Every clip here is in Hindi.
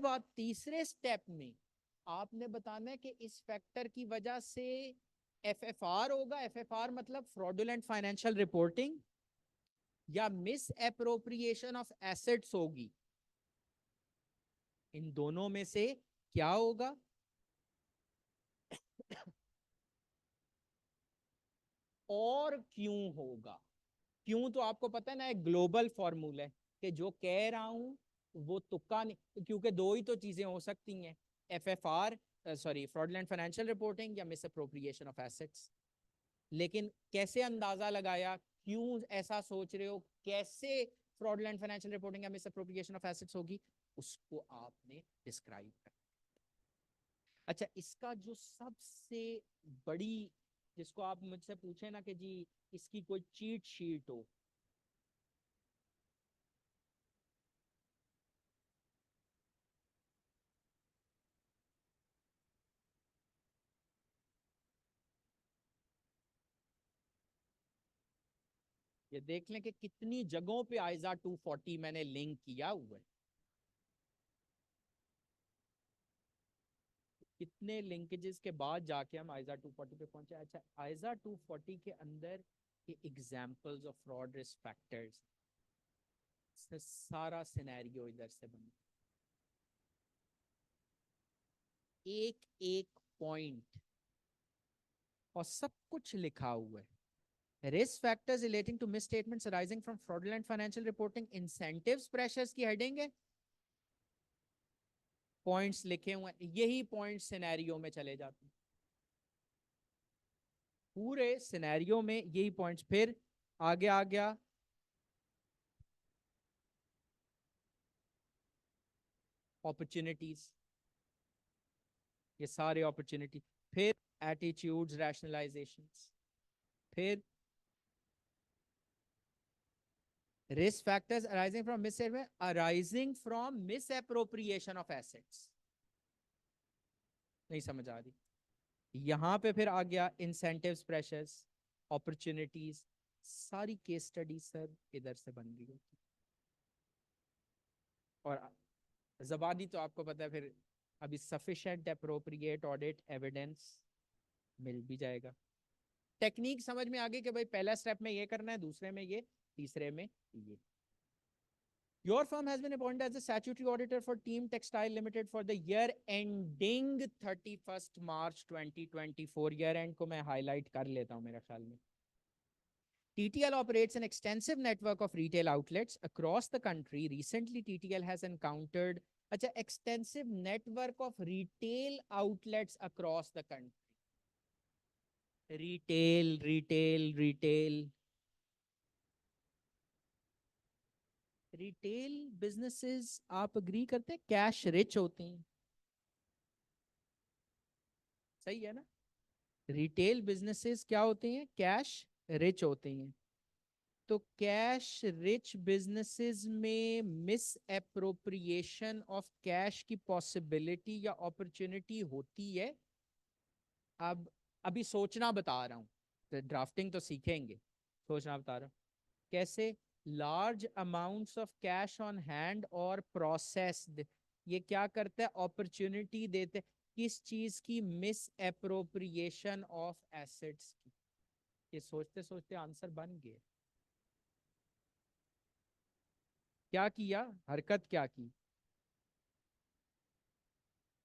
बाद तीसरे स्टेप में आपने बताना है कि इस फैक्टर की वजह से एफएफआर होगा, एफएफआर मतलब फ्रॉडुलेंट फाइनेंशियल रिपोर्टिंग, या मिस एप्रोप्रिएशन ऑफ एसेट्स होगी। इन दोनों में से क्या होगा? और क्यों होगा? क्यों तो आपको पता है ना, एक ग्लोबल फॉर्मूला है कि जो कह रहा हूं वो तुक्का नहीं, क्योंकि दो ही तो चीजें हो सकती हैं, एफएफआर सॉरी फ्रॉडुलेंट फाइनेंशियल रिपोर्टिंग या मिस अप्रोप्रिएशन ऑफ एसेट्स। लेकिन कैसे अंदाजा लगाया, क्यों ऐसा सोच रहे हो, कैसे फ्रॉडुलेंट फाइनेंशियल रिपोर्टिंग या मिस अप्रोप्रिएशन ऑफ एसेट्स होगी, उसको आपने डिस्क्राइब कर। अच्छा, इसका जो सबसे बड़ी, जिसको आप मुझसे पूछे ना कि जी इसकी कोई चीट शीट हो, ये देख लें कि कितनी जगहों पे आइजा 240 मैंने लिंक किया हुआ है, कितने लिंकेजेस के बाद जाके हम आइजा 240 पे पहुंचे। अच्छा, आइजा 240 के अंदर के examples of fraud risk factors, सारा सिनेरियो इधर से बना, एक एक पॉइंट और सब कुछ लिखा हुआ है। Risk factors relating to misstatements arising from fraudulent financial reporting, incentives pressures की हेडिंग है, पॉइंट्स लिखे हुए हैं, यही पॉइंट सिनेरियो में चले जाते हैं, पूरे सिनेरियो में यही पॉइंट्स। फिर आगे आ गया अपॉर्चुनिटीज, ये सारे अपॉर्चुनिटी। फिर एटीट्यूड्स रैशनलाइजेशंस, फिर risk factors arising from miss appropriation of assets. नहीं समझ आ रही? यहां पे फिर आ गया इंसेंटिव्स प्रेशर्स, अपॉर्चुनिटीज, सारी केस स्टडी सर इधर से बन रही होती। और जबानी तो आपको पता है, फिर अभी सफिशिएंट अप्रोप्रिएट ऑडिट एविडेंस मिल भी जाएगा। टेक्निक समझ में आ गई कि भाई पहला स्टेप में ये करना है, दूसरे में ये, तीसरे में ये। Your firm has been appointed as the statutory auditor for Team Textile Limited for the year ending 31st March 2024. Year end को मैं highlight कर लेता हूँ मेरे ख्याल में। TTL operates an extensive network of retail outlets across the country. Recently, TTL has encountered अच्छा extensive network of retail outlets across the country. Retail, retail, retail. Retail businesses आप अग्री करते हैं कैश रिच होती हैं, सही है ना? रिटेल बिजनेसेस क्या होते हैं? कैश रिच होते हैं। तो कैश रिच बिजनेसेस में मिस एप्रोप्रिएशन ऑफ कैश की पॉसिबिलिटी या अपॉर्चुनिटी होती है। अब अभी सोचना बता रहा हूं, तो ड्राफ्टिंग तो सीखेंगे, सोचना बता रहा हूं कैसे। Large amounts of cash on hand और प्रोसेस्ड, ये क्या करता है? अपॉर्चुनिटी देते, किस चीज की? मिस एप्रोप्रिएशन ऑफ एसेट्स की। ये सोचते सोचते आंसर बन गए। क्या किया, हरकत क्या की?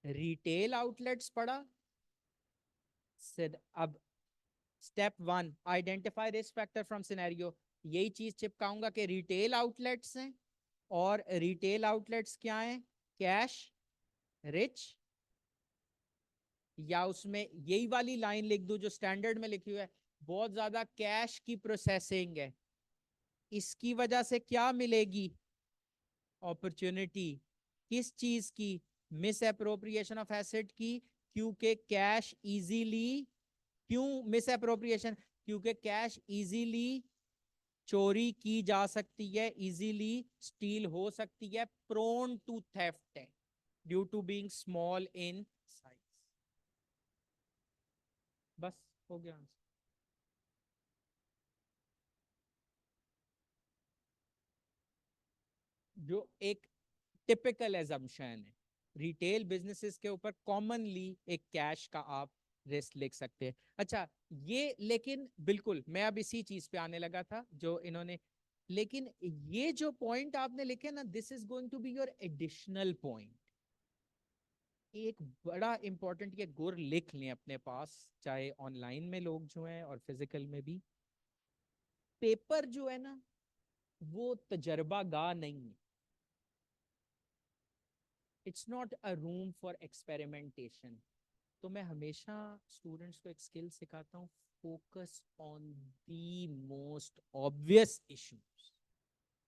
रिटेल आउटलेट्स पढ़ा। अब step one, identify risk factor from scenario, यही चीज चिपकाऊंगा कि रिटेल आउटलेट्स हैं, और रिटेल आउटलेट्स क्या हैं? Cash rich. या उसमें यही वाली लाइन लिख दूं जो स्टैंडर्ड में लिखी हुई है, बहुत ज्यादा कैश की प्रोसेसिंग है, इसकी वजह से क्या मिलेगी? अपॉर्चुनिटी। किस चीज की? मिस अप्रोप्रिएशन ऑफ एसेट की, क्योंकि कैश इजीली, क्यों मिस अप्रोप्रिएशन? क्योंकि कैश इजीली चोरी की जा सकती है, इजीली स्टील हो सकती है, प्रोन टू थेफ्ट है due to being small in size. बस हो गया आंसर। जो एक टिपिकल एजम्पशन है, रिटेल बिजनेसेस के ऊपर कॉमनली एक कैश का आप रिस्क लिख सकते हैं। अच्छा, ये लेकिन बिल्कुल मैं अब इसी चीज पे आने लगा था जो इन्होंने, लेकिन ये जो पॉइंट आपने लिखे ना, this is going to be your additional point. एक बड़ा इंपॉर्टेंट ये गुर लिख लें अपने पास, चाहे ऑनलाइन में लोग जो हैं और फिजिकल में भी। पेपर जो है ना वो तजर्बा गा नहीं है। It's not a room for experimentation. तो मैं हमेशा स्टूडेंट्स को एक स्किल सिखाता हूँ, focus on the most obvious issues.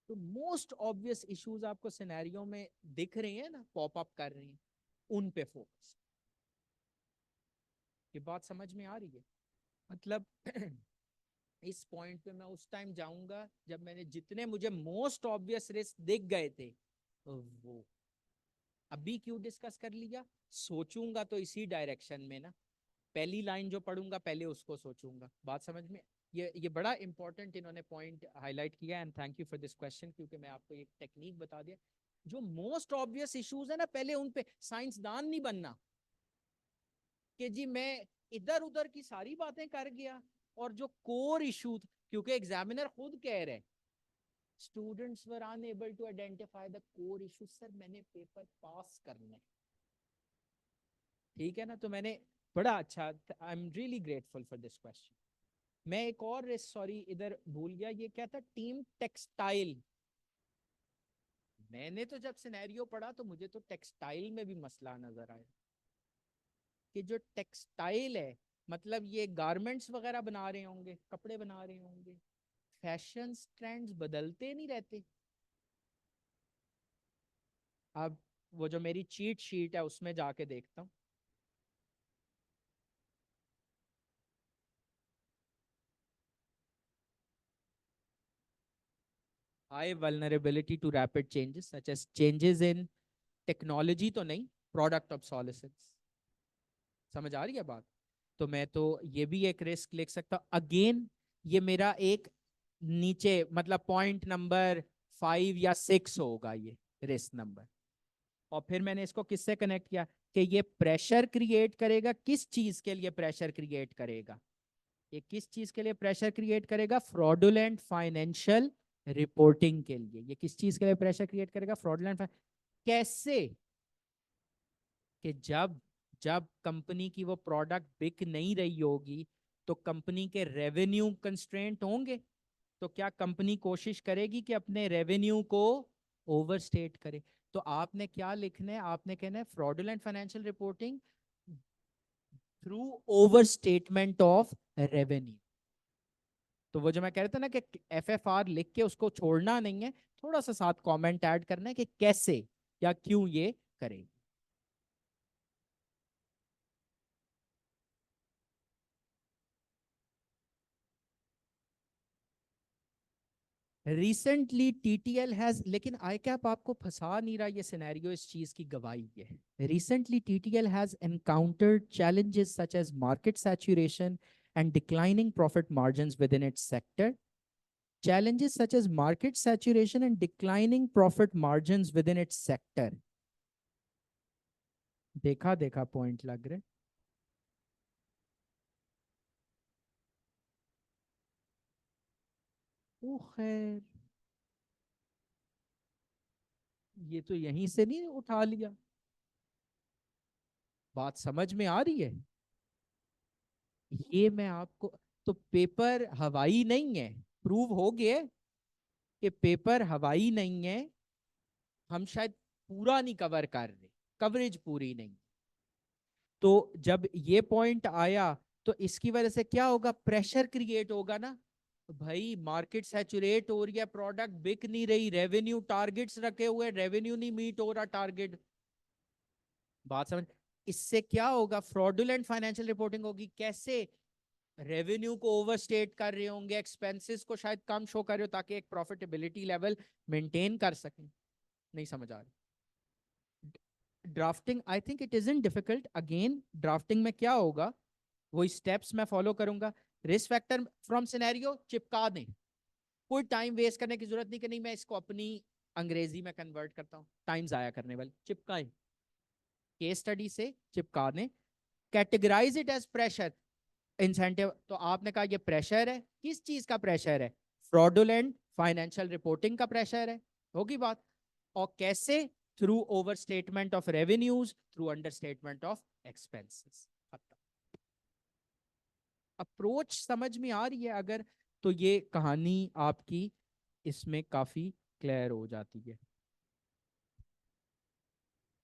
तो मोस्ट ऑब्वियस इश्यूज आपको सिनेरियो में दिख रहे हैं ना, पॉप अप कर रही हैं, उन पे फोकस। ये बात समझ में आ रही है? मतलब इस पॉइंट पे मैं उस टाइम जाऊंगा जब मैंने जितने मुझे मोस्ट ऑब्वियस रिस्क दिख गए थे वो अभी क्यों डिस्कस कर लिया। सोचूंगा तो इसी डायरेक्शन में ना, पहली लाइन जो पढ़ूंगा पहले उसको सोचूंगा। बात समझ में? ये बड़ा इंपॉर्टेंट इन्होंने पॉइंट हाईलाइट किया, and thank you for this question, क्योंकि मैं आपको एक टेक्निक बता दिया। जो मोस्ट ऑब्वियस इश्यूज है ना, पहले उन पे साइंसदान नहीं बनना कि जी मैं इधर उधर की सारी बातें कर गया, और जो कोर इशू, क्योंकि एग्जामिनर खुद कह रहे हैं students were unable to identify the core issue. Sir मैंने पेपर पास करना है, ठीक है ना? तो मैंने बड़ा अच्छा, I am really grateful for this question. मैं एक और सॉरी इधर भूल गया, ये क्या था, टीम टेक्सटाइल। मैंने तो जब सिनेरियो पढ़ा तो मुझे तो टेक्सटाइल में भी मसला नजर आया कि जो टेक्सटाइल है, मतलब ये गारमेंट्स वगैरह बना रहे होंगे, कपड़े बना रहे होंगे, फैशन ट्रेंड्स बदलते नहीं रहते। अब वो जो मेरी चीट शीट है उसमें जाके देखता हूँ। High vulnerability to rapid changes such as changes in technology, तो नहीं, प्रोडक्ट ऑब्सोलेसेंस। समझ आ रही है बात? तो मैं तो ये भी एक रिस्क लिख सकता हूँ अगेन। ये मेरा एक नीचे मतलब पॉइंट नंबर 5 या 6 होगा ये रिस्क नंबर। और फिर मैंने इसको किससे कनेक्ट किया कि ये प्रेशर क्रिएट करेगा, किस चीज के लिए प्रेशर क्रिएट करेगा, ये किस चीज के लिए प्रेशर क्रिएट करेगा, फ्रॉडुलेंट फाइनेंशियल रिपोर्टिंग के लिए। ये किस चीज के लिए प्रेशर क्रिएट करेगा, फ्रॉडुलेंट। कैसे? कि जब जब कंपनी की वो प्रोडक्ट बिक नहीं रही होगी तो कंपनी के रेवेन्यू कंस्ट्रेंट होंगे। तो क्या कंपनी कोशिश करेगी कि अपने रेवेन्यू को ओवरस्टेट करे? तो आपने क्या लिखना है, आपने कहना है fraudulent financial reporting through overstatement of revenue. तो वो जो मैं कह रहा था ना कि एफएफआर लिख के उसको छोड़ना नहीं है, थोड़ा सा साथ कमेंट ऐड करना है कि कैसे या क्यों ये करेगी। रिसेंटली टीटीएल हैज, लेकिन आई कैप आपको फंसा नहीं रहा, ये सिनेरियो इस चीज की गवाही है। Recently TTL has encountered challenges such as market saturation and declining profit margins within its sector. Challenges such as market saturation and declining profit margins within its sector. देखा देखा पॉइंट लग रहे। ओ खैर, ये तो यहीं से नहीं उठा लिया। बात समझ में आ रही है? ये मैं आपको, तो पेपर हवाई नहीं है, प्रूव हो गया कि पेपर हवाई नहीं है। हम शायद पूरा नहीं कवर कर रहे, कवरेज पूरी नहीं। तो जब ये पॉइंट आया तो इसकी वजह से क्या होगा, प्रेशर क्रिएट होगा ना। तो भाई मार्केट सैचुरेट हो रही है, प्रोडक्ट बिक नहीं रही, रेवेन्यू टारगेट्स रखे हुए, रेवेन्यू नहीं मीट हो रहा टारगेट। बात समझ? इससे क्या होगा, फ्रॉडुलेंट फाइनेंशियल रिपोर्टिंग होगी। कैसे? रेवेन्यू को ओवरस्टेट कर रहे होंगे, एक्सपेंसेस को शायद कम शो कर रहे हो ताकि एक प्रॉफिटेबिलिटी लेवल मेंटेन कर सकें। नहीं समझ आ रही? Drafting I think it isn't difficult. Again drafting में क्या होगा, वही स्टेप्स मैं फॉलो करूंगा। रिस्क फैक्टर फ्रॉम सिनेरियो चिपका दें, कोई टाइम वेस्ट करने की जरूरत नहीं कि नहीं मैं इसको अपनी अंग्रेजी में कन्वर्ट करता हूँ, टाइम जाया करने वाले चिपकाएं। केस स्टडी से चिपका दें, categorize it as pressure incentive. तो आपने कहा ये प्रेशर है, किस चीज का प्रेशर है? फ्रॉडुलेंट फाइनेंशियल रिपोर्टिंग का प्रेशर है, होगी बात। और कैसे? Through over statement of revenues, through under statement of expenses. Approach समझ में आ रही है अगर, तो ये कहानी आपकी इसमें काफी क्लियर हो जाती है।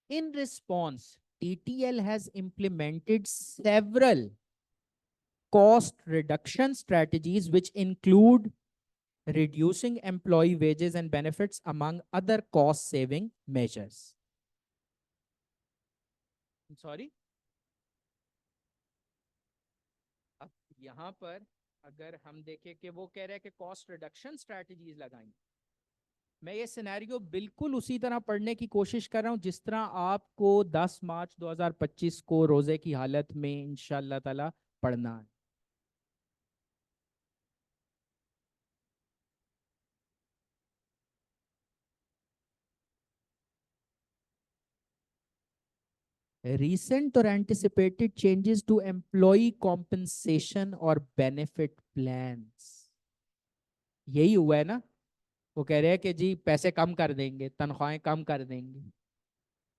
In response, TTL has implemented several cost reduction strategies, which include reducing employee wages and benefits, among other cost saving measures. Sorry? अब यहाँ पर अगर हम देखें कि वो कह रहे हैं कि कॉस्ट रिडक्शन स्ट्रेटजीज लगाएं, मैं ये सिनेरियो बिल्कुल उसी तरह पढ़ने की कोशिश कर रहा हूं जिस तरह आपको 10 मार्च 2025 को रोजे की हालत में इंशाल्लाह ताला पढ़ना है। recent or anticipated changes to employee compensation और benefit plans, यही हुआ है ना? वो कह रहे हैं कि जी पैसे कम कर देंगे, तनख्वाहें कम कर देंगे,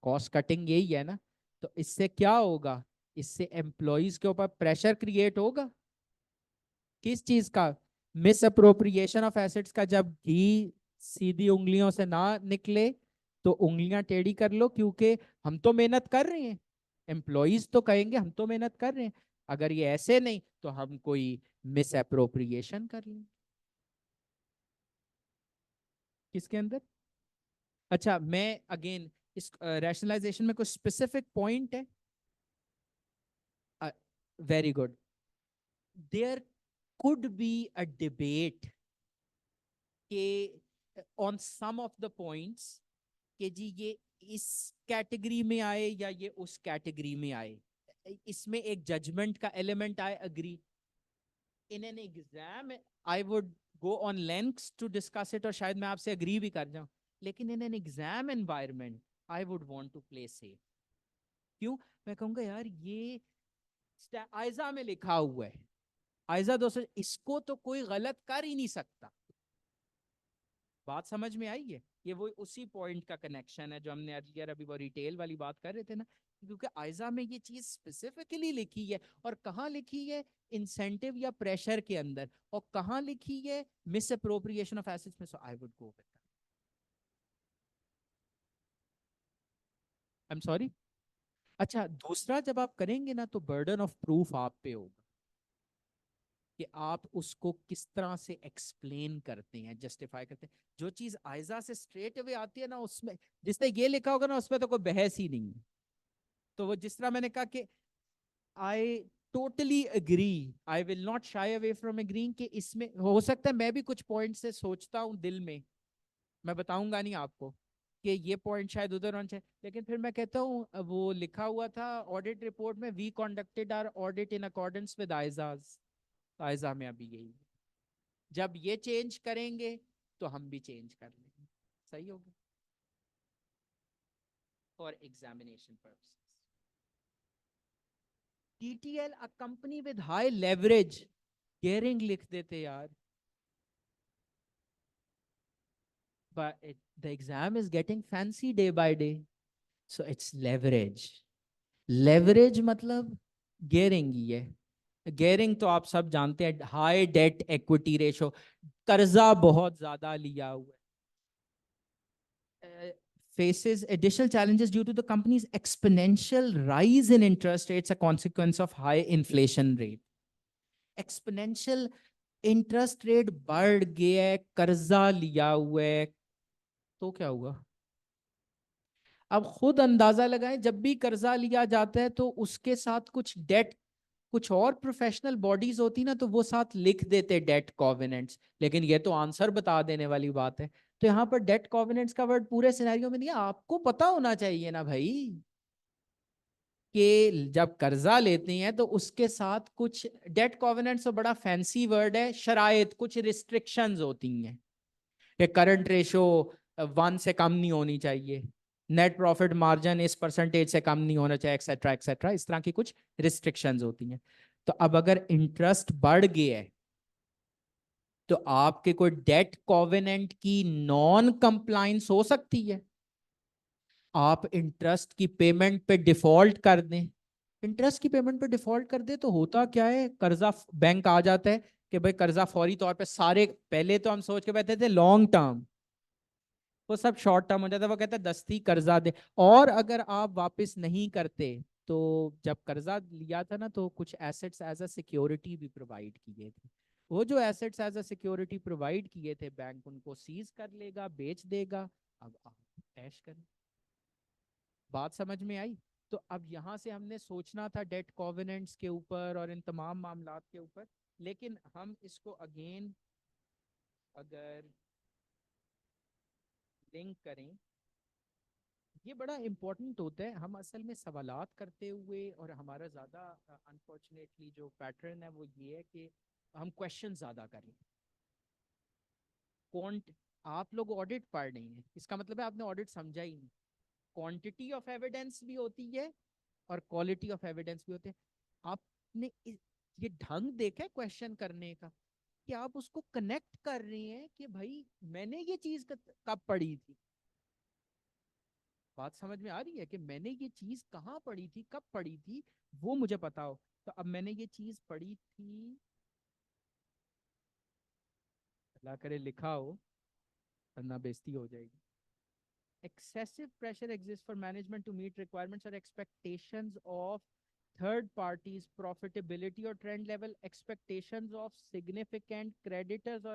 कॉस्ट कटिंग यही है ना? तो इससे क्या होगा? इससे एम्प्लॉयज के ऊपर प्रेशर क्रिएट होगा। किस चीज का? मिस अप्रोप्रिएशन ऑफ एसेट्स का। जब घी सीधी उंगलियों से ना निकले तो उंगलियां टेढ़ी कर लो, क्योंकि हम तो मेहनत कर रहे हैं, एम्प्लॉयज तो कहेंगे हम तो मेहनत कर रहे हैं, अगर ये ऐसे नहीं तो हम कोई मिस अप्रोप्रिएशन कर लें। किसके अंदर? अच्छा, मैं अगेन इस रैशनलाइजेशन में कुछ स्पेसिफिक पॉइंट है। Very good. There could be a debate के on some of the points कि जी ये इस कैटेगरी में आए या ये उस कैटेगरी में आए, इसमें एक जजमेंट का एलिमेंट आए, agree. In an exam I would go on lengths to discuss it, और शायद मैं आपसे अग्री भी कर जाऊं, लेकिन in an exam environment I would want to play safe. क्यों? मैं कहूंगा यार ये आयजा में लिखा हुआ है, आयजा दोस्तों इसको तो कोई गलत कर ही नहीं सकता। बात समझ में आई है? ये वो उसी पॉइंट का कनेक्शन है जो हमने अर्लियर अभी वो रिटेल वाली बात कर रहे थे ना, क्योंकि आयजा में ये चीज स्पेसिफिकली लिखी है, और कहाँ लिखी है? इंसेंटिव या प्रेशर के अंदर, और कहाँ लिखी है? मिस अप्रोप्रिएशन ऑफ एसेट्स में। So I would go with that. I am sorry. अच्छा, दूसरा जब आप करेंगे ना तो बर्डन ऑफ प्रूफ आप पे होगा कि आप उसको किस तरह से एक्सप्लेन करते हैं, जस्टिफाई करते हैं। जो चीज आयजा से स्ट्रेट अवे आती है ना, उसमें जिसने ये लिखा होगा ना उसमें तो कोई बहस ही नहीं है। तो वो जिस तरह मैंने कहा कि I totally agree, I will not shy away from agreeing कि इसमें हो सकता है मैं भी कुछ पॉइंट से सोचता हूँ दिल में, मैं बताऊंगा नहीं आपको कि ये पॉइंट शायद उधर होना चाहिए, लेकिन फिर मैं कहता हूँ वो लिखा हुआ था ऑडिट रिपोर्ट में, we conducted our audit in accordance with ISAs. ISA में अभी यही है। जब ये चेंज करेंगे तो हम भी चेंज कर लेंगे। सही होगा for examination purposes. TTL a company with high leverage, gearing लिख देते यार, but the exam is getting fancy day by day, so it's leverage। leverage मतलब गेयरिंग ही है। गेयरिंग तो आप सब जानते हैं, हाई डेट इक्विटी रेशो, कर्जा बहुत ज्यादा लिया हुआ है। Faces additional challenges due to the company's exponential rise in interest rates, a consequence of high inflation rate। exponential interest rate बढ़ गया है, कर्जा लिया हुआ है, तो क्या हुआ? अब खुद अंदाजा लगाएं, जब भी कर्जा लिया जाता है तो उसके साथ कुछ डेट, कुछ और प्रोफेशनल बॉडीज होती ना तो वो साथ लिख देते डेट कॉवेनेंट्स, लेकिन ये तो आंसर बता देने वाली बात है। तो यहाँ पर डेट कॉवेनेंट्स का वर्ड पूरे सिनेरियो में नहीं है, आपको पता होना चाहिए ना भाई कि जब कर्जा लेते हैं तो उसके साथ कुछ डेट कॉवेनेंट्स तो बड़ा फैंसी वर्ड है, शराइत, कुछ रिस्ट्रिक्शंस होती हैं कि करंट रेशो 1 से कम नहीं होनी चाहिए, नेट प्रॉफिट मार्जिन इस परसेंटेज से कम नहीं होना चाहिए, एक्सेट्रा एक्सेट्रा, इस तरह की कुछ रिस्ट्रिक्शंस होती हैं। तो अब अगर इंटरेस्ट बढ़ गया है तो आपके कोई डेट कॉवेनेंट की नॉन कंप्लायंस हो सकती है, आप इंटरेस्ट की पेमेंट पे डिफॉल्ट कर दें। इंटरेस्ट की पेमेंट पे डिफॉल्ट कर दे तो होता क्या है, कर्जा बैंक आ जाता है कि भाई कर्जा फौरी तौर पे सारे, पहले तो हम सोच के बैठे थे लॉन्ग टर्म, वो सब शॉर्ट टर्म हो जाता है, वो कहते हैं दस्ती कर्जा दे। और अगर आप वापस नहीं करते, तो जब कर्जा लिया था ना तो कुछ एसेट्स एज अ सिक्योरिटी भी प्रोवाइड किए थे, वो जो assets as a security provide किए थे बैंक उनको सीज कर लेगा, बेच देगा। अब आप ऐश करें। बात समझ में आई? तो अब यहां से हमने सोचना था डेट कॉवेनेंट्स के ऊपर और इन तमाम मामलात के ऊपर, लेकिन हम इसको अगेन अगर लिंक करें, ये बड़ा इंपॉर्टेंट होता है। हम असल में सवालात करते हुए, और हमारा ज़्यादा अनफॉर्चुनेटली जो पैटर्न है वो ये है कि हम क्वेश्चन ज़्यादा करें। क्वांट आप लोग ऑडिट पढ़ रही हैं, इसका मतलब है आपने ऑडिट समझा ही नहीं। क्वांटिटी ऑफ एविडेंस भी होती है और क्वालिटी ऑफ एविडेंस भी होते हैं। आपने ये ढंग देखा है क्वेश्चन करने का, कि आप उसको कनेक्ट कर रहे हैं कि भाई मैंने ये चीज कब पढ़ी थी। बात समझ में आ रही है कि मैंने ये चीज कहाँ पढ़ी थी, कब पढ़ी थी, वो मुझे पता हो। तो अब मैंने ये चीज पढ़ी थी, अल्लाह करे लिखा हो, वरना बेइज्जती हो जाएगी। Excessive pressure exists for management to meet requirements or expectations of third parties profitability or trend level, expectations of significant creditors or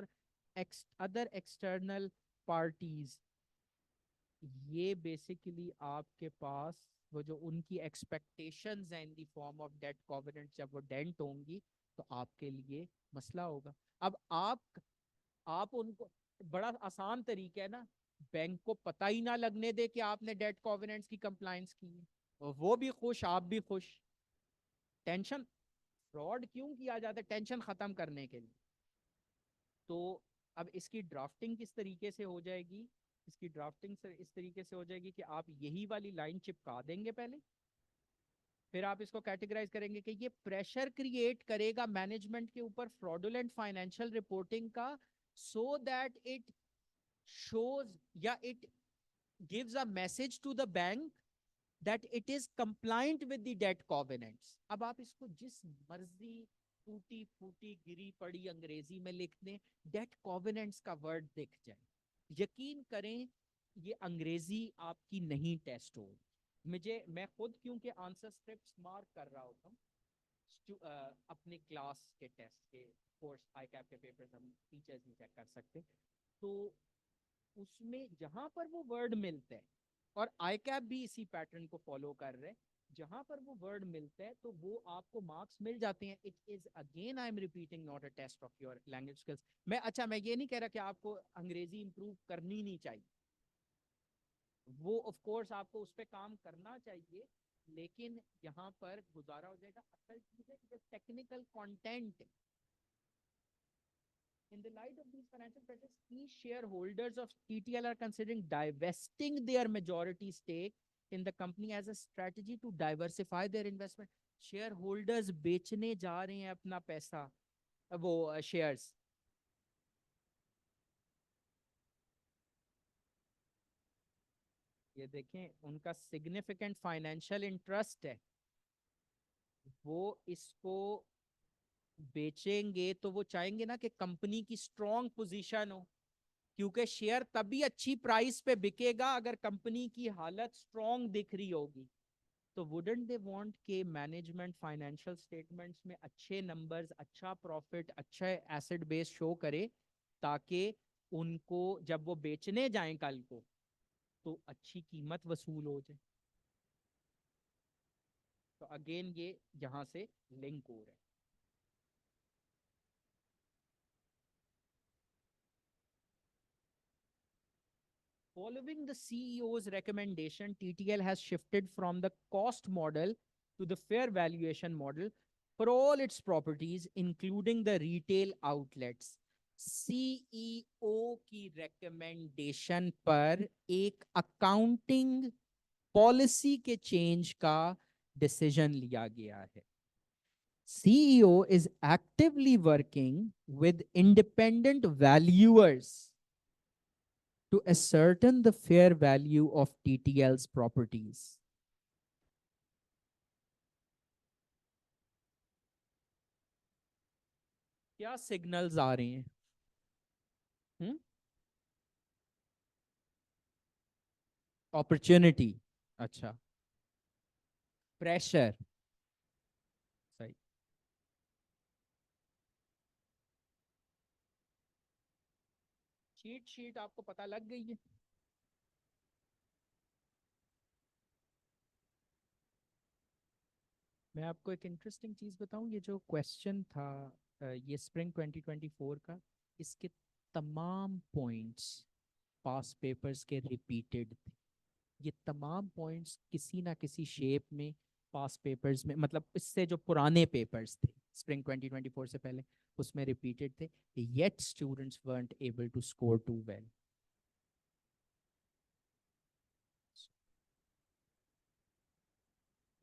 other external parties। ये बेसिकली आपके पास वो जो उनकी एक्सपेक्टेशंस हैं in the form of debt covenant, जब वो डेंट होंगी तो आपके लिए मसला होगा। अब आप उनको, बड़ा आसान तरीका है ना, बैंक को पता ही ना लगने दे कि आपने डेट कॉवेनेंट्स की कंप्लायंस की है, और वो भी खुश, आप भी खुश। टेंशन, फ्रॉड क्यों किया जाता है? टेंशन खत्म करने के लिए। तो अब इसकी ड्राफ्टिंग किस तरीके से हो जाएगी? इसकी ड्राफ्टिंग से इस तरीके से हो जाएगी कि आप यही वाली लाइन चिपका देंगे पहले, फिर आप इसको कैटेगराइज करेंगे कि ये प्रेशर क्रिएट करेगा मैनेजमेंट के ऊपर फ्रॉडुलेंट फाइनेंशियल रिपोर्टिंग का, सो दैट इट shows या it gives a message to the bank that it is compliant with the debt covenants। अब आप इसको जिस मर्जी टूटी फूटी गिरी पड़ी अंग्रेजी में लिख दें, डेट कॉवेनेंट्स का वर्ड दिख जाए, यकीन करें ये अंग्रेजी आपकी नहीं टेस्ट हो। मैं खुद क्योंकि आंसर स्क्रिप्ट मार्क कर रहा होता हूँ अपने क्लास के टेस्ट के, कोर्स आई कैप के पेपर्स हम टीचर्स नहीं चेक कर सकते, तो उसमें जहां पर वो वर्ड मिलते हैं, और आई कैप भी इसी पैटर्न को फॉलो कर रहे हैं, जहां पर वो वर्ड मिलते हैं तो वो आपको मार्क्स मिल जाते हैं। It is again I am repeating not a test of your language skills. मैं ये नहीं कह रहा कि आपको अंग्रेजी इंप्रूव करनी नहीं चाहिए, वो ऑफ कोर्स आपको उस पर काम करना चाहिए, लेकिन यहाँ पर गुजारा हो जाएगा। असल चीज है कि technical content, in the light of these financial pressures, key shareholders of TTL are considering divesting their majority stake in the company as a strategy to diversify their investment। Shareholders बेचने जा रहे हैं अपना पैसा, वो shares। ये देखें उनका significant financial interest है, वो इसको बेचेंगे तो वो चाहेंगे ना कि कंपनी की स्ट्रॉन्ग पोजीशन हो, क्योंकि शेयर तभी अच्छी प्राइस पे बिकेगा अगर कंपनी की हालत स्ट्रॉन्ग दिख रही होगी। तो वुडंट दे वांट के मैनेजमेंट फाइनेंशियल स्टेटमेंट्स में अच्छे नंबर्स, अच्छा प्रॉफिट, अच्छा एसेट बेस शो करे, ताकि उनको जब वो बेचने जाएं कल को तो अच्छी कीमत वसूल हो जाए। तो अगेन ये यहां से लिंक हो रहा है। Following the CEO's recommendation, TTL has shifted from the cost model to the fair valuation model for all its properties, including the retail outlets। CEO की रिकमेंडेशन पर एक अकाउंटिंग पॉलिसी के चेंज का डिसीजन लिया गया है। CEO is actively working with independent valuers to ascertain the fair value of TTL's properties. क्या सिग्नल्स आ रहे हैं? अपॉर्चुनिटी, अच्छा, प्रेशर, सही। चीट शीट आपको पता लग गई है? मैं आपको एक इंटरेस्टिंग चीज बताऊं, ये जो क्वेश्चन था ये स्प्रिंग 2024 का, इसके तमाम पॉइंट्स पास पेपर्स के रिपीटेड थे। ये तमाम पॉइंट्स किसी ना किसी शेप में पास पेपर्स में, मतलब इससे जो पुराने पेपर्स थे स्प्रिंग 2024 से पहले, उसमें रिपीटेड थे, yet students weren't able to score too well.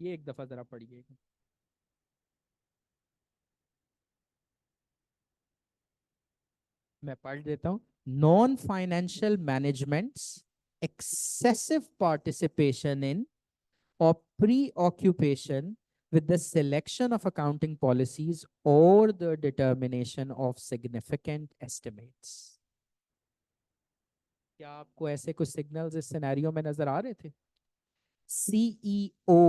ये एक दफा जरा पढ़िएगा। मैं पढ़ देता हूँ। Non financial managements excessive participation in or preoccupation with the selection of accounting policies or the determination of significant estimates। क्या आपको ऐसे कुछ सिग्नल्स इस सिनेरियो में नजर आ रहे थे? सीईओ,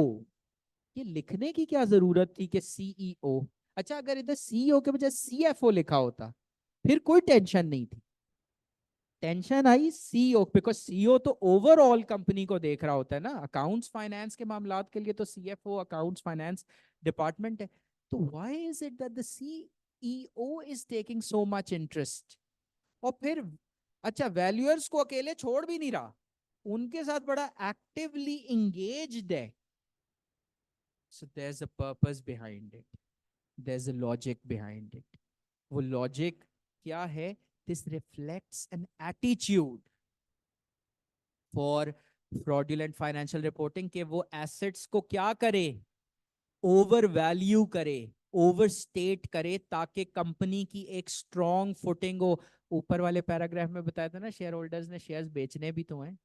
ये लिखने की क्या जरूरत थी कि सीईओ? अच्छा, अगर इधर सीईओ के बजाय सीएफओ लिखा होता फिर कोई टेंशन नहीं थी। Tension I CEO, because CEO तो ओवरऑल कंपनी को देख रहा होता है ना, अकाउंट्स फाइनेंस के मामलात के लिए तो सीएफओ अकाउंट्स फाइनेंस डिपार्टमेंट है। तो why is it that the CEO is taking so much interest? और फिर अच्छा, वैल्यूअर्स को अकेले छोड़ भी नहीं रहा, उनके साथ बड़ा एक्टिवली इंगेज्ड है। So there is a purpose behind it, there is a logic behind it. वो लॉजिक क्या है? This reflects an attitude for fraudulent financial reporting, के वो एसेट्स को क्या करे? ओवर वैल्यू करे, ओवर स्टेट करे, ताकि कंपनी की एक स्ट्रॉन्ग फुटिंग हो। ऊपर वाले पैराग्राफ में बताया था ना, शेयर होल्डर्स ने शेयर्स बेचने भी तो हैं।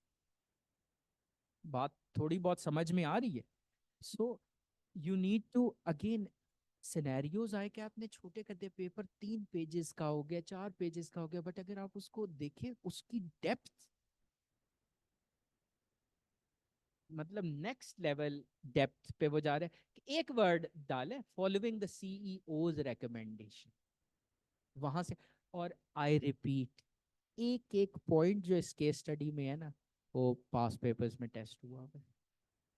बात थोड़ी बहुत समझ में आ रही है? So you need to again, scenarios आए कि आपने छोटे कर दिए, पेपर 3 पेजेस का हो गया, 4 पेजेस का हो गया, बट अगर आप उसको देखें, उसकी डेप्थ, मतलब नेक्स्ट लेवल डेप्थ पे वो जा रहे हैं। कि एक वर्ड डाले, फॉलोइंग द सीईओज रिकमेंडेशन, वहां से। और आई रिपीट, एक एक पॉइंट जो इस केस स्टडी में है ना, वो पास पेपर्स में टेस्ट हुआ है।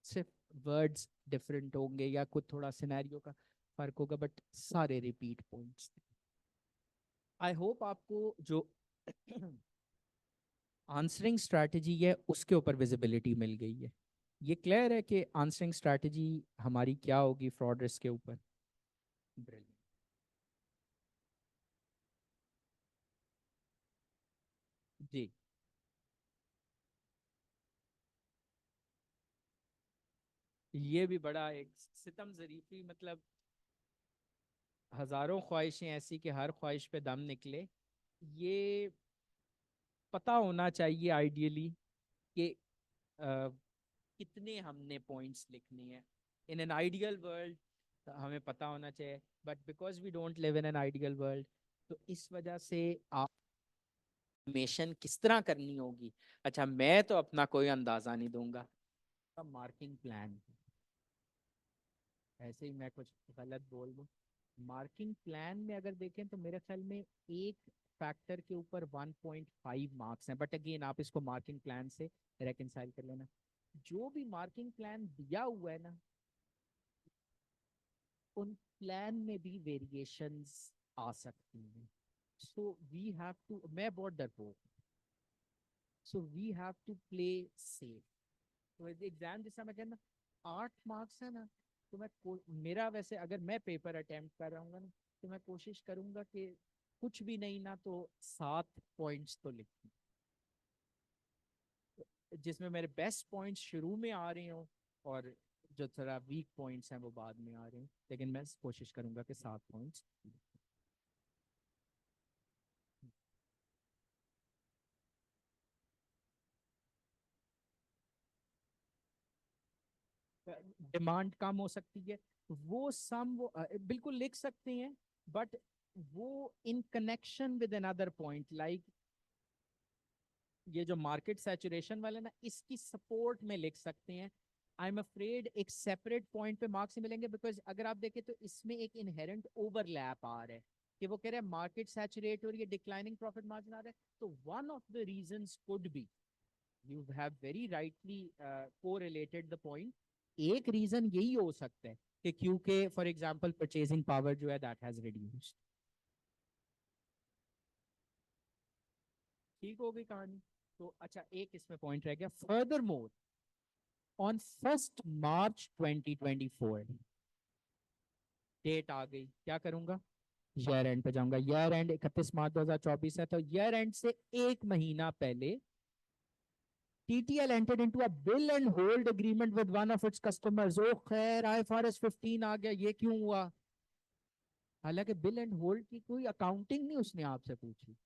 सिर्फ वर्ड्स डिफरेंट होंगे या कुछ थोड़ा सिनेरियो का फर्क होगा, बट सारे रिपीट पॉइंट्स थे। आई होप आपको जो आंसरिंग स्ट्रैटेजी है उसके ऊपर विजिबिलिटी मिल गई है। ये क्लियर है कि आंसरिंग स्ट्रैटेजी हमारी क्या होगी फ्रॉड रिस्क के ऊपर। Brilliant. जी, ये भी बड़ा एक सितम जरीफी, मतलब हजारों ख्वाहिशें ऐसी कि हर ख्वाहिश पे दम निकले। ये पता होना चाहिए आइडियली कि कितने हमने पॉइंट्स लिखनी है इन एन आइडियल वर्ल्ड, हमें पता होना चाहिए। But because we don't live in an ideal world, तो इस वजह से आप एस्टिमेशन किस तरह करनी होगी। अच्छा, मैं तो अपना कोई अंदाजा नहीं दूंगा। मार्किंग प्लान, ऐसे ही मैं कुछ गलत बोल दूं, मार्किंग प्लान में अगर देखें तो मेरे ख्याल में एक फैक्टर के ऊपर 1.5 मार्क्स हैं, बट अगेन आप इसको मार्किंग प्लान से रेकनसाइल कर लेना। जो भी मार्किंग प्लान दिया हुआ है ना, उन प्लान में भी वेरिएशंस आ सकती हैं। सो वी हैव टू, मैं बहुत डरपोक, so we have to play safe. तो एग्जाम जैसा मैं कहना, 8 मार्क्स है ना, तो मेरा वैसे अगर मैं पेपर अटेम्प्ट कर रहा हूँ ना, तो मैं कोशिश करूंगा कि कुछ भी नहीं ना तो 7 पॉइंट्स तो लिखूं। जिसमें मेरे बेस्ट पॉइंट्स शुरू में आ रहे हो और जो थोड़ा वीक पॉइंट्स हैं वो बाद में आ रहे हैं, लेकिन मैं कोशिश करूंगा कि 7 पॉइंट्स। डिमांड कम हो सकती है, वो सम वो बिल्कुल लिख सकते हैं, बट वो in connection with another point, like ये जो मार्केट सैचुरेशन वाले ना, इसकी सपोर्ट में लिख सकते हैं। आई एम अफ्रेड एक सेपरेट पॉइंट पे मार्क्स नहीं मिलेंगे, बिकॉज अगर आप देखें तो इसमें एक इनहेरेंट ओवरलैप आ रहा है कि वो कह रहे हैं मार्केट सैचुरेट और ये डिक्लाइनिंग प्रॉफिट मार्जिन आ रहा है, तो one of the reasons could be, you have very rightly correlated the point, एक रीजन यही हो सकता है कि क्योंकि फॉर एग्जांपल परचेजिंग पावर जो है दैट हैज रिड्यूस्ड। ठीक हो गई कहानी। तो अच्छा, एक इसमें पॉइंट रह गया, further more on 1 March 2024, date आ गई, क्या करूंगा, ईयर एंड पे जाऊंगा। ईयर एंड 31 मार्च 2024 है, तो ईयर एंड से एक महीना पहले TTL entered into a bill and hold agreement with one of its customers। ओ खैर IFRS 15 आ गया, ये क्यों हुआ? हालांकि बिल एंड होल्ड की कोई अकाउंटिंग नहीं उसने आपसे पूछी,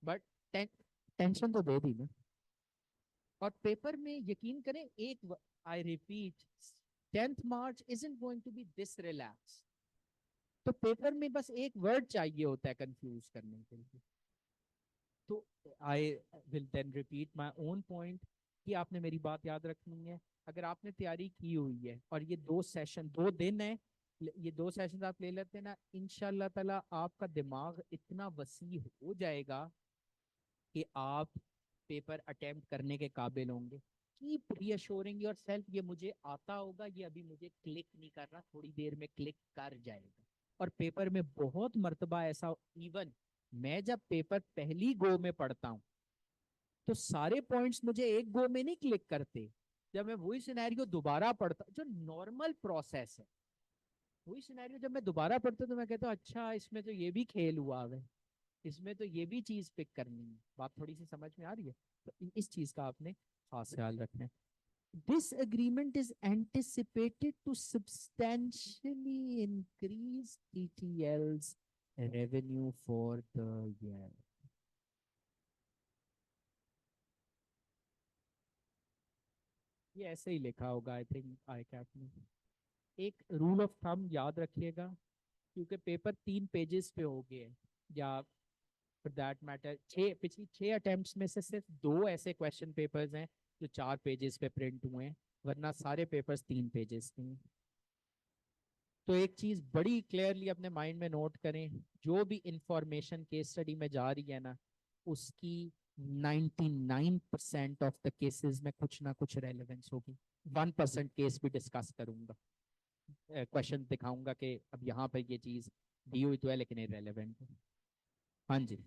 बट टेंशन तो दे दी ना। और पेपर में यकीन करें, एक, I repeat, 10th March isn't going to be this relaxed। तो पेपर में बस एक वर्ड चाहिए होता है कंफ्यूज करने के लिए। तो I will then repeat my own point कि आपने मेरी बात याद रखनी है। अगर आपने तैयारी की हुई है और ये 2 सेशन 2 दिन है, ये 2 सेशन आप ले लेते हैं ना, इंशाल्लाह ताला आपका दिमाग इतना वसी हो जाएगा कि आप पेपर अटेम्प्ट करने के काबिल होंगे। कीप रीअश्योरिंग योर सेल्फ, ये मुझे आता होगा, ये अभी मुझे क्लिक नहीं कर रहा, थोड़ी देर में क्लिक कर जाएगा। और पेपर में बहुत मर्तबा ऐसा, इवन मैं जब पेपर पहली गो में पढ़ता हूँ तो सारे पॉइंट्स मुझे एक गो में नहीं क्लिक करते। जब मैं वही सिनेरियो दोबारा पढ़ता, जो नॉर्मल प्रोसेस है, वही सिनेरियो जब मैं दोबारा पढ़ता तो मैं कहता हूँ अच्छा इसमें तो ये भी खेल हुआ है, इसमें तो ये भी चीज पिक करनी है। बात थोड़ी सी समझ में आ रही है? तो इस चीज का आपने खास ख्याल रखना है। This agreement is anticipated to substantially increase TTL's revenue for the year। ये ऐसे ही लिखा होगा आई थिंक आई कैप में। एक रूल ऑफ थंब याद रखिएगा, क्योंकि पेपर 3 पेजेस पे हो गए हैं, या फॉर दैट मैटर पिछली 6 अटेम्प्ट्स में से सिर्फ 2 ऐसे क्वेश्चन पेपर्स हैं जो 4 पेजेस पे प्रिंट हुए हैं, वरना सारे पेपर्स 3 पेजेस के हैं। तो एक चीज बड़ी क्लियरली अपने माइंड में नोट करें, जो भी इंफॉर्मेशन केस स्टडी में जा रही है ना, उसकी 99% ऑफ द केसेस में कुछ ना कुछ रेलेवेंस होगी। 1% केस भी डिस्कस करूंगा, क्वेश्चन दिखाऊंगा कि अब यहाँ पे ये चीज दी हुई तो है लेकिन इरेलीवेंट है। हाँ जी,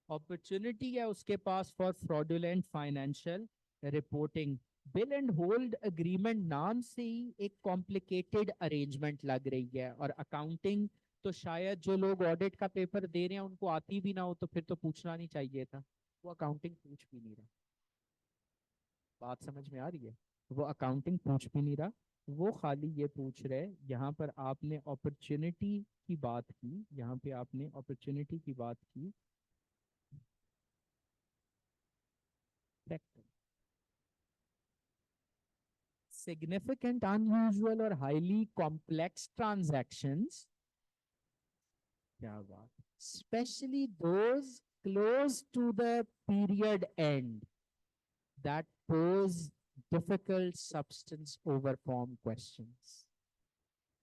अपॉर्चुनिटी है उसके पास for fraudulent financial reporting. Bill and hold agreement नाम से ही एक कॉम्प्लिकेटेड अरेंजमेंट लग रही है, और अकाउंटिंग तो शायद जो लोग ऑडिट का पेपर दे रहे हैं उनको आती भी ना हो, तो फिर तो पूछना नहीं चाहिए था। वो अकाउंटिंग पूछ भी नहीं रहा। बात समझ में आ रही है? वो अकाउंटिंग पूछ भी नहीं रहा, वो खाली ये पूछ रहे, यहाँ पर आपने अपॉर्चुनिटी की बात की, यहाँ पे आपने अपॉर्चुनिटी की बात की। Significant, unusual और highly complex transactions, क्या बात, especially those close to the period end that pose difficult substance over form questions।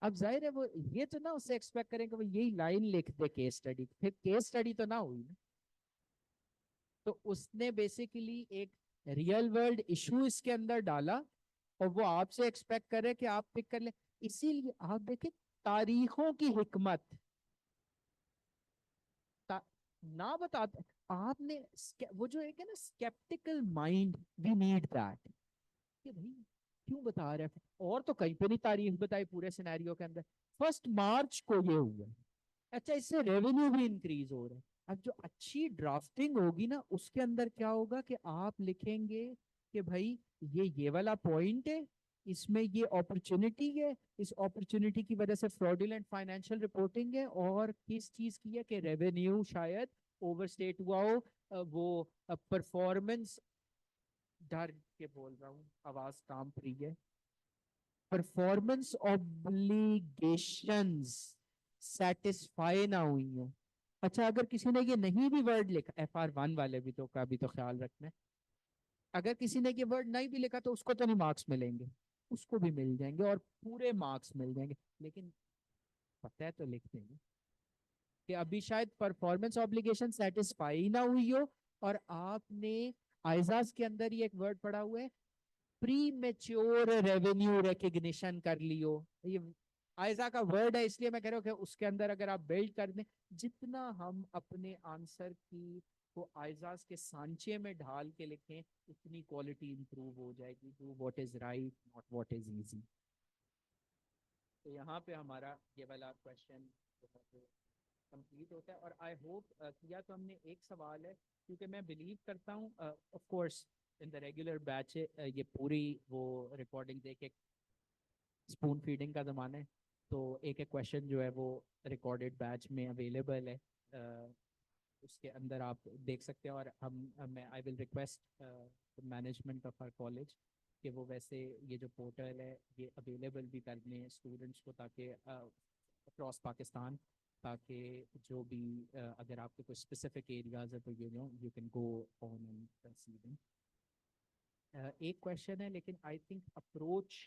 अब जाहिर है वो ये तो ना उससे एक्सपेक्ट करें कि वो यही लाइन लिख दे केस स्टडी, फिर केस स्टडी तो ना हुई ना। तो उसने बेसिकली एक रियल वर्ल्ड इशू इसके अंदर डाला, और वो आपसे एक्सपेक्ट करे कि आप पिक कर ले। इसीलिए आप देखें, तारीखों की हिकमत ना बताते आपने, वो जो एक है ना skeptical mind, we need that, कि भाई क्यों बता रहे हैं, और तो कहीं पे नहीं तारीख बताई पूरे सिनेरियो के अंदर। 1 मार्च को ये हुआ, अच्छा इससे रेवेन्यू भी इंक्रीज हो रहा है, अब जो अच्छी ड्राफ्टिंग होगी ना, उसके अंदर क्या होगा कि आप लिखेंगे कि भाई ये वाला पॉइंट है, इसमें ये अपॉर्चुनिटी है, इस अपॉर्चुनिटी की वजह से फ्रॉडुलेंट फाइनेंशियल रिपोर्टिंग है, और किस चीज की है कि रेवेन्यू शायद ओवरस्टेट हुआ हो, वो परफॉर्मेंस, डर के बोल रहा हूँ, आवाज काम रही है, परफॉर्मेंस ऑब्लिगेशंस सेटिस्फाई ना हुई हो। अच्छा, अगर किसी ने ये नहीं भी वर्ड लिखा, FR1 वाले भी तो का भी तो ख्याल रखना है, अगर किसी ने ये वर्ड नहीं भी लिखा तो उसको तो नहीं मार्क्स मिलेंगे, उसको भी मिल जाएंगे और पूरे मार्क्स मिल जाएंगे, लेकिन पता है तो लिख देंगे कि अभी शायद परफॉर्मेंस ऑब्लिगेशन सेटिस्फाई ना हुई हो, और आपने आइजाज के अंदर ये एक वर्ड पड़ा हुआ है, प्री मेच्योर रेवेन्यू रिकग्निशन कर लियो। ये आयजा का वर्ड है, इसलिए मैं कह रहा हूँ कि उसके अंदर अगर आप बिल्ड कर दें, जितना हम अपने आंसर की को आयजाज के सांचे में ढाल के लिखें, उतनी क्वालिटी इंप्रूव हो जाएगी। Do what is right, not what is easy. तो यहाँ पे हमारा ये वाला क्वेश्चन कंप्लीट होता है। और आई होप किया तो हमने एक सवाल है, क्योंकि मैं बिलीव करता हूँ of course in the regular batch ये पूरी वो रिकॉर्डिंग देख के, स्पून फीडिंग का ज़माना है, तो एक एक क्वेश्चन जो है वो रिकॉर्डेड बैच में अवेलेबल है, उसके अंदर आप देख सकते हैं। और मैं I will request management of our college कि वो वैसे ये जो पोर्टल है ये अवेलेबल भी कर दें स्टूडेंट्स को, ताकि अक्रॉस पाकिस्तान, ताकि जो भी अगर आपके कोई स्पेसिफिक एरियाज है तो you can go on and see them. एक क्वेश्चन है, लेकिन आई थिंक अप्रोच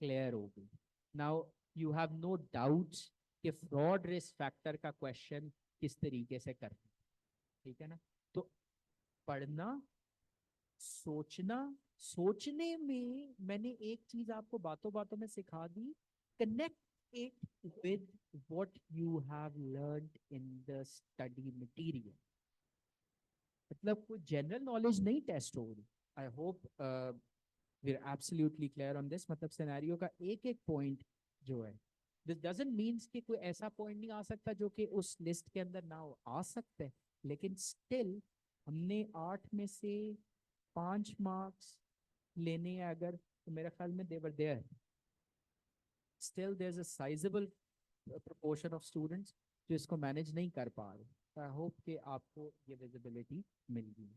क्लियर होगी now. You have no doubts कि फ्रॉड रिस्क फैक्टर का क्वेश्चन किस तरीके से करना, ठीक है ना? तो पढ़ना, सोचना, सोचने में मैंने एक चीज आपको बातों बातों में सिखा दी, connect it with what you have learned in the study material. मतलब कोई जनरल नॉलेज नहीं टेस्ट हो रही। I hope we are absolutely clear on this. मतलब सिनेरियो का एक एक पॉइंट जो है, दिस डजंट मीन्स कि कोई ऐसा पॉइंट नहीं आ सकता जो कि उस लिस्ट के अंदर ना हो, आ सकते हैं, लेकिन स्टिल हमने 8 में से 5 मार्क्स लेने हैं अगर, तो मेरे ख्याल में there there, still there is a sizeable proportion of students जो इसको मैनेज नहीं कर पा रहे। आई होप कि आपको ये विजिबिलिटी मिल गई।